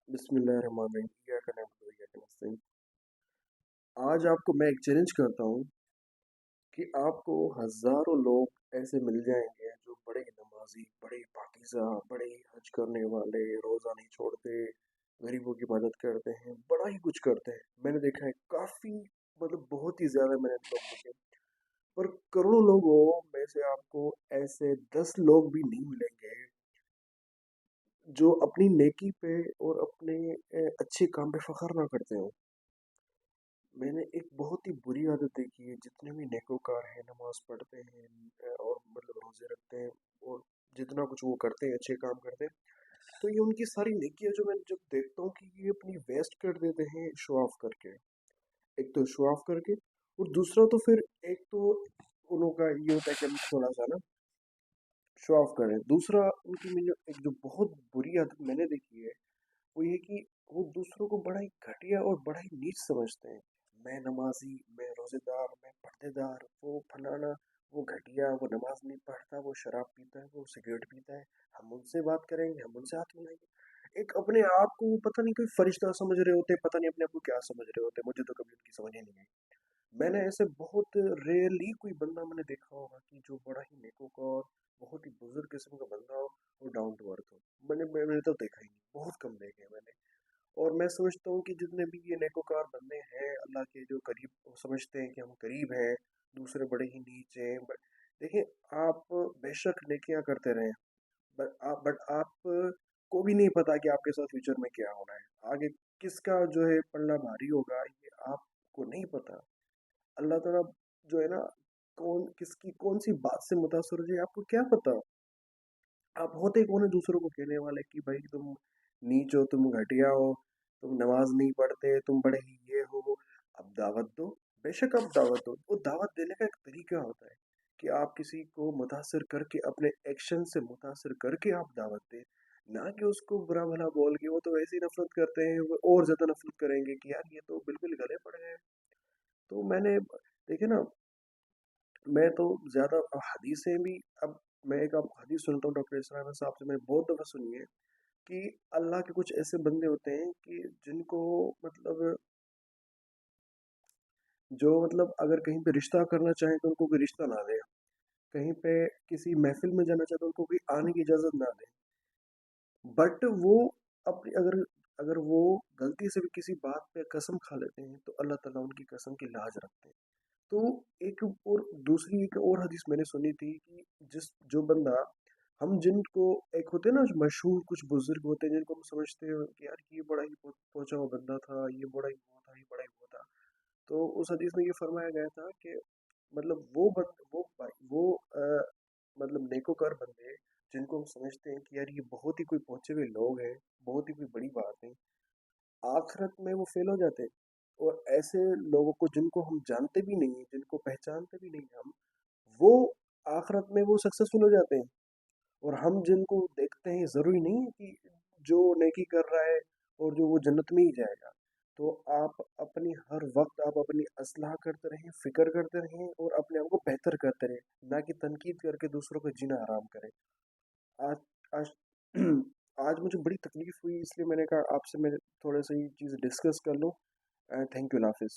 بسم اللہ الرحمن الرحیم ایاک نعبد و ایاک نستعین۔ آج آپ کو میں ایک چیلنج کرتا ہوں کہ آپ کو ہزاروں لوگ ایسے مل جائیں گے جو بڑے نمازی، بڑے پاکیزہ، بڑے حج کرنے والے، روزہ نہیں چھوڑتے، غریبوں کی مدد کرتے ہیں، بڑا ہی کچھ کرتے ہیں۔ میں نے دیکھا ہے کافی، بہت ہی زیادہ میں نے لوگ دیکھے، پر کروڑوں لوگوں میں سے آپ کو ایسے 10 لوگ بھی نہیں ملیں گے جو اپنی نیکی پہ اور اپنے اچھے کام پہ فخر نہ کرتے ہوں۔ میں نے ایک بہت ہی بری عادت دیکھی ہے، جتنے بھی نیکوکار ہیں، نماز پڑھتے ہیں اور روزے رکھتے ہیں اور جتنا کچھ وہ کرتے ہیں، اچھے کام کرتے ہیں، تو یہ ان کی ساری نیکیاں جو میں جب دیکھتا ہوں کہ یہ اپنی ویسٹ کر دیتے ہیں شو آف کر کے۔ ایک تو شو آف کر کے، اور دوسرا تو پھر ایک تو انہوں کا یہ ہوتا ہے کہ ہم تھوڑا سا نا شو آف کریں، دوسرا ان کی میں ایک جو بہت بری عادت میں نے دیکھی ہے وہ یہ کہ وہ دوسروں کو بڑا ہی گھٹیا اور بڑا ہی نیچ سمجھتے ہیں۔ میں نمازی، میں روزے دار، میں پردے دار، وہ فلانا، وہ گھٹیا، وہ نماز نہیں پڑھتا، وہ شراب پیتا ہے، وہ سگریٹ پیتا ہے، ہم ان سے بات کریں گے، ہم ان سے ہاتھ ملائیں گے۔ ایک اپنے آپ کو پتہ نہیں کوئی فرشتہ سمجھ رہے ہوتے، پتہ نہیں اپنے آپ کو کیا سمجھ رہے ہوتے، مجھے تو کبھی ان کی سمجھ ہی نہیں آئی۔ میں نے ایسے بہت ریئرلی کوئی بندہ میں نے دیکھا ہوگا کہ جو بڑا ہی نیکوکار، بہت ہی بزرگ قسم کا بندہ ہو اور ڈاؤن ٹو ارتھ ہو۔ میں نے تو دیکھا ہی نہیں، بہت کم دیکھے ہیں میں نے۔ اور میں سمجھتا ہوں کہ جتنے بھی یہ نیکوکار بندے ہیں اللہ کے جو قریب، وہ سمجھتے ہیں کہ ہم قریب ہیں، دوسرے بڑے ہی نیچ ہیں، دیکھیں، آپ بے شک نیکیاں کرتے رہیں، بٹ آپ کو بھی نہیں پتا کہ آپ کے ساتھ فیوچر میں کیا ہونا ہے، آگے کس کا جو ہے پلڑا بھاری ہوگا، یہ آپ کو نہیں پتا۔ اللہ تعالیٰ جو ہے نا، کون کس کی کون سی بات سے متاثر ہو جائے آپ کو کیا پتا۔ آپ ہوتے کون ہیں دوسروں کو کہنے والے کہ بھائی تم نیچ ہو، تم گھٹیا ہو، تم نماز نہیں پڑھتے، تم بڑے ہی یہ ہو۔ اب دعوت دو، بے شک آپ دعوت دو، وہ دعوت دینے کا ایک طریقہ ہوتا ہے کہ آپ کسی کو متاثر کر کے، اپنے ایکشن سے متاثر کر کے آپ دعوت دیں، نہ کہ اس کو برا بھلا بول کے۔ وہ تو ویسے ہی نفرت کرتے ہیں، وہ اور زیادہ نفرت کریں گے کہ یار یہ تو بالکل گلے پڑ گئے ہیں۔ تو میں نے دیکھے نا، میں تو زیادہ حدیثیں بھی، اب میں ایک آپ کو حدیث سنتا ہوں ڈاکٹر اسلام صاحب سے، میں نے بہت دفعہ سنی ہے کہ اللہ کے کچھ ایسے بندے ہوتے ہیں کہ جن کو مطلب اگر کہیں پہ رشتہ کرنا چاہیں تو ان کو کوئی رشتہ نہ دے، کہیں پہ کسی محفل میں جانا چاہے تو ان کو کوئی آنے کی اجازت نہ دے، بٹ وہ اپنی اگر وہ غلطی سے بھی کسی بات پہ قسم کھا لیتے ہیں تو اللہ تعالیٰ ان کی قسم کی لاج رکھتے ہیں۔ تو ایک اور حدیث میں نے سنی تھی کہ جو بندہ، ہم جن کو ایک ہوتے ہیں نا مشہور کچھ بزرگ ہوتے ہیں جن کو ہم سمجھتے ہیں کہ یار یہ بڑا ہی پہنچا ہوا بندہ تھا، یہ بڑا ہی وہ تھا، یہ بڑا ہی وہ تھا، تو اس حدیث میں یہ فرمایا گیا تھا کہ وہ بند وہ وہ نیکوکار بندے جن کو ہم سمجھتے ہیں کہ یار یہ بہت ہی کوئی پہنچے ہوئے لوگ ہیں، بہت ہی کوئی بڑی بات ہے، آخرت میں وہ فیل ہو جاتے ہیں۔ اور ایسے لوگوں کو جن کو ہم جانتے بھی نہیں ہیں، جن کو پہچانتے بھی نہیں ہم، وہ آخرت میں وہ سکسیسفل ہو جاتے ہیں۔ اور ہم جن کو دیکھتے ہیں، ضروری نہیں ہے کہ جو نیکی کر رہا ہے اور جو وہ جنت میں ہی جائے گا۔ تو آپ اپنی ہر وقت آپ اپنی اصلاح کرتے رہیں، فکر کرتے رہیں اور اپنے آپ کو بہتر کرتے رہیں، نہ کہ تنقید کر کے دوسروں کو جینا حرام کریں۔ آج آج آج مجھے بڑی تکلیف ہوئی، اس لیے میں نے کہا آپ سے میں تھوڑا سا یہ چیز ڈسکس کر لوں۔ تھینک یو، اللہ حافظ۔